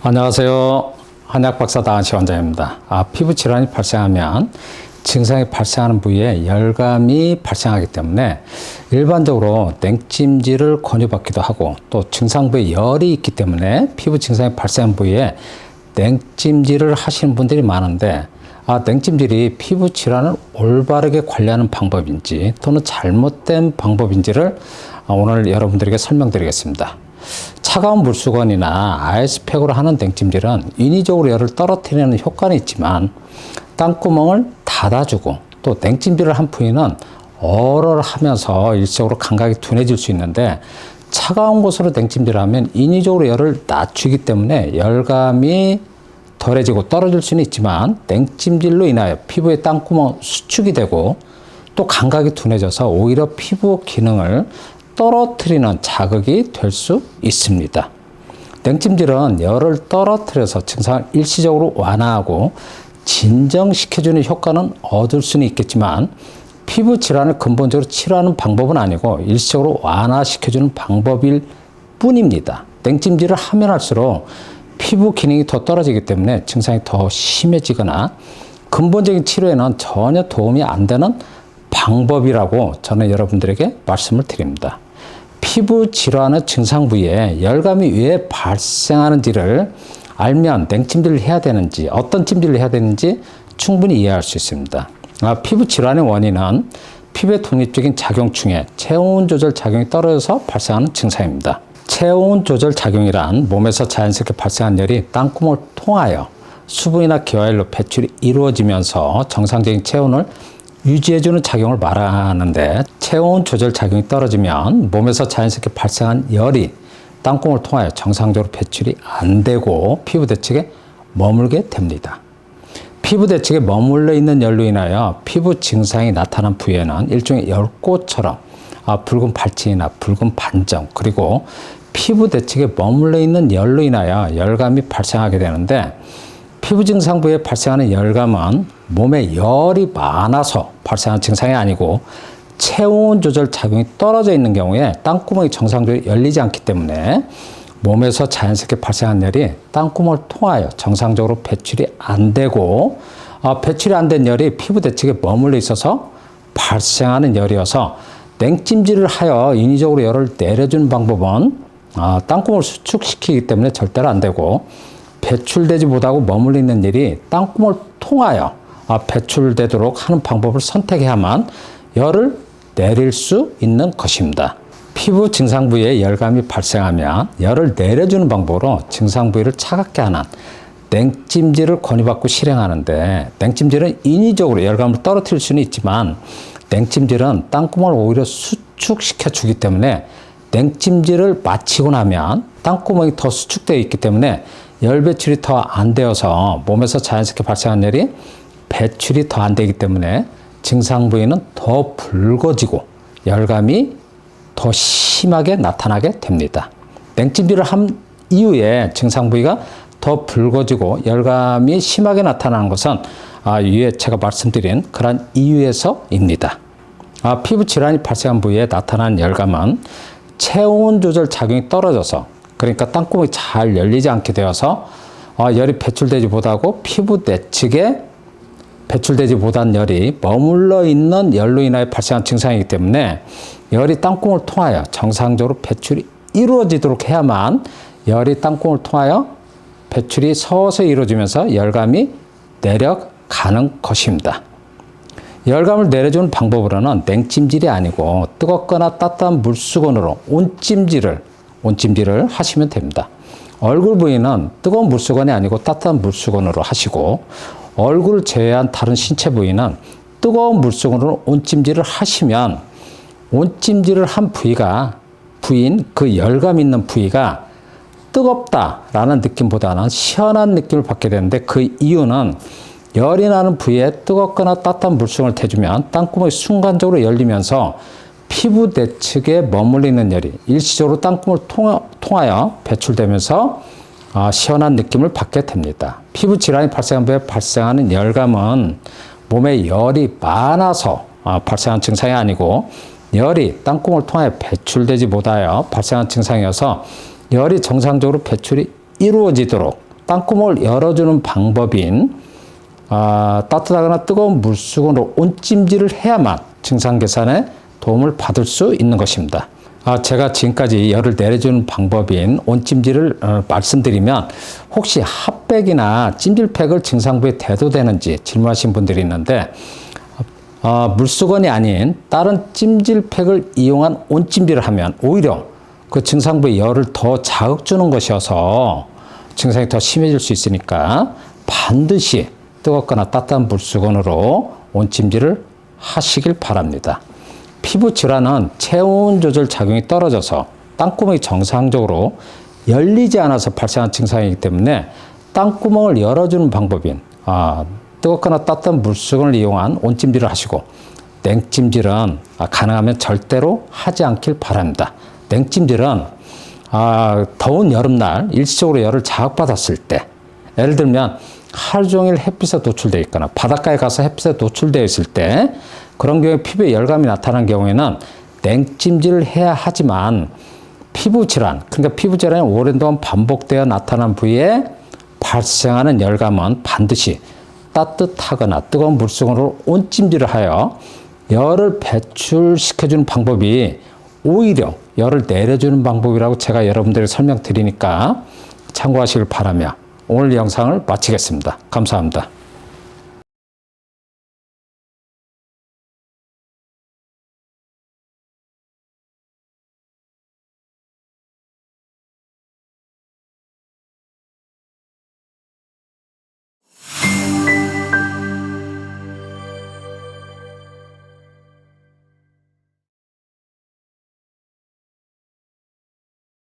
안녕하세요. 한약박사 다한시 원장입니다. 피부 질환이 발생하면 증상이 발생하는 부위에 열감이 발생하기 때문에 일반적으로 냉찜질을 권유받기도 하고, 또 증상 부위에 열이 있기 때문에 피부 증상이 발생한 부위에 냉찜질을 하시는 분들이 많은데, 냉찜질이 피부 질환을 올바르게 관리하는 방법인지 또는 잘못된 방법인지를 오늘 여러분들에게 설명드리겠습니다. 차가운 물수건이나 아이스팩으로 하는 냉찜질은 인위적으로 열을 떨어뜨리는 효과는 있지만 땀구멍을 닫아주고, 또 냉찜질을 한 부위는 얼얼하면서 일시적으로 감각이 둔해질 수 있는데, 차가운 곳으로 냉찜질을 하면 인위적으로 열을 낮추기 때문에 열감이 덜해지고 떨어질 수는 있지만 냉찜질로 인하여 피부의 땀구멍 수축이 되고 또 감각이 둔해져서 오히려 피부 기능을 떨어뜨리는 자극이 될 수 있습니다. 냉찜질은 열을 떨어뜨려서 증상을 일시적으로 완화하고 진정시켜주는 효과는 얻을 수는 있겠지만 피부 질환을 근본적으로 치료하는 방법은 아니고 일시적으로 완화시켜주는 방법일 뿐입니다. 냉찜질을 하면 할수록 피부 기능이 더 떨어지기 때문에 증상이 더 심해지거나 근본적인 치료에는 전혀 도움이 안 되는 방법이라고 저는 여러분들에게 말씀을 드립니다. 피부 질환의 증상 부위에 열감이 왜 발생하는지를 알면 냉찜질을 해야 되는지, 어떤 찜질을 해야 되는지 충분히 이해할 수 있습니다. 피부 질환의 원인은 피부의 독립적인 작용 중에 체온 조절 작용이 떨어져서 발생하는 증상입니다. 체온 조절 작용이란 몸에서 자연스럽게 발생한 열이 땀구멍을 통하여 수분이나 기화열로 배출이 이루어지면서 정상적인 체온을 유지해주는 작용을 말하는데, 체온 조절 작용이 떨어지면 몸에서 자연스럽게 발생한 열이 땀구멍을 통하여 정상적으로 배출이 안 되고 피부 대측에 머물게 됩니다. 피부 대측에 머물러 있는 열로 인하여 피부 증상이 나타난 부위에는 일종의 열꽃처럼 붉은 발진이나 붉은 반점, 그리고 피부 대측에 머물러 있는 열로 인하여 열감이 발생하게 되는데, 피부 증상 부위에 발생하는 열감은 몸에 열이 많아서 발생하는 증상이 아니고 체온 조절 작용이 떨어져 있는 경우에 땀구멍이 정상적으로 열리지 않기 때문에 몸에서 자연스럽게 발생한 열이 땀구멍을 통하여 정상적으로 배출이 안 되고, 배출이 안 된 열이 피부 대측에 머물러 있어서 발생하는 열이어서 냉찜질을 하여 인위적으로 열을 내려주는 방법은 땀구멍을 수축시키기 때문에 절대로 안 되고, 배출되지 못하고 머물러 있는 열이 땀구멍을 통하여 배출되도록 하는 방법을 선택해야만 열을 내릴 수 있는 것입니다. 피부 증상 부위에 열감이 발생하면 열을 내려주는 방법으로 증상 부위를 차갑게 하는 냉찜질을 권유받고 실행하는데, 냉찜질은 인위적으로 열감을 떨어뜨릴 수는 있지만 냉찜질은 땀구멍을 오히려 수축시켜 주기 때문에 냉찜질을 마치고 나면 땀구멍이 더 수축되어 있기 때문에 열 배출이 더 안 되어서 몸에서 자연스럽게 발생한 열이 배출이 더 안 되기 때문에 증상 부위는 더 붉어지고 열감이 더 심하게 나타나게 됩니다. 냉찜질을 한 이후에 증상 부위가 더 붉어지고 열감이 심하게 나타나는 것은 위에 제가 말씀드린 그런 이유에서입니다. 피부 질환이 발생한 부위에 나타나는 열감은 체온 조절 작용이 떨어져서, 그러니까 땀구멍이 잘 열리지 않게 되어서 열이 배출되지 못하고 피부 내측에 배출되지 못한 열이 머물러 있는 열로 인하여 발생한 증상이기 때문에 열이 땀구멍을 통하여 정상적으로 배출이 이루어지도록 해야만 열이 땀구멍을 통하여 배출이 서서히 이루어지면서 열감이 내려가는 것입니다. 열감을 내려주는 방법으로는 냉찜질이 아니고 뜨겁거나 따뜻한 물수건으로 온찜질을 하시면 됩니다. 얼굴 부위는 뜨거운 물수건이 아니고 따뜻한 물수건으로 하시고, 얼굴을 제외한 다른 신체 부위는 뜨거운 물수건으로 온찜질을 하시면 온찜질을 한 부위인 그 열감 있는 부위가 뜨겁다라는 느낌보다는 시원한 느낌을 받게 되는데, 그 이유는 열이 나는 부위에 뜨겁거나 따뜻한 물수건을 대주면 땀구멍이 순간적으로 열리면서 피부 내측에 머물러 있는 열이 일시적으로 땀구멍을 통하여 배출되면서 시원한 느낌을 받게 됩니다. 피부 질환이 발생한 부위에 발생하는 열감은 몸에 열이 많아서 발생한 증상이 아니고 열이 땀구멍을 통하여 배출되지 못하여 발생한 증상이어서 열이 정상적으로 배출이 이루어지도록 땅구멍을 열어주는 방법인 따뜻하거나 뜨거운 물수건으로 온찜질을 해야만 증상 개선에 도움을 받을 수 있는 것입니다. 제가 지금까지 열을 내려주는 방법인 온찜질을 말씀드리면 혹시 핫팩이나 찜질팩을 증상부에 대도 되는지 질문하신 분들이 있는데 물수건이 아닌 다른 찜질팩을 이용한 온찜질을 하면 오히려 그 증상부에 열을 더 자극 주는 것이어서 증상이 더 심해질 수 있으니까 반드시 뜨겁거나 따뜻한 물수건으로 온찜질을 하시길 바랍니다. 피부 질환은 체온 조절 작용이 떨어져서 땅구멍이 정상적으로 열리지 않아서 발생한 증상이기 때문에 땅구멍을 열어주는 방법인 뜨겁거나 따뜻한 물수건을 이용한 온찜질을 하시고 냉찜질은 가능하면 절대로 하지 않길 바랍니다. 냉찜질은 더운 여름날 일시적으로 열을 자극받았을 때 예를 들면 하루 종일 햇빛에 노출되어 있거나 바닷가에 가서 햇빛에 노출되어 있을 때 그런 경우에 피부에 열감이 나타난 경우에는 냉찜질을 해야 하지만 피부 질환, 그러니까 피부 질환이 오랜 동안 반복되어 나타난 부위에 발생하는 열감은 반드시 따뜻하거나 뜨거운 물수건으로 온찜질을 하여 열을 배출시켜주는 방법이 오히려 열을 내려주는 방법이라고 제가 여러분들에게 설명드리니까 참고하시길 바라며 오늘 영상을 마치겠습니다. 감사합니다.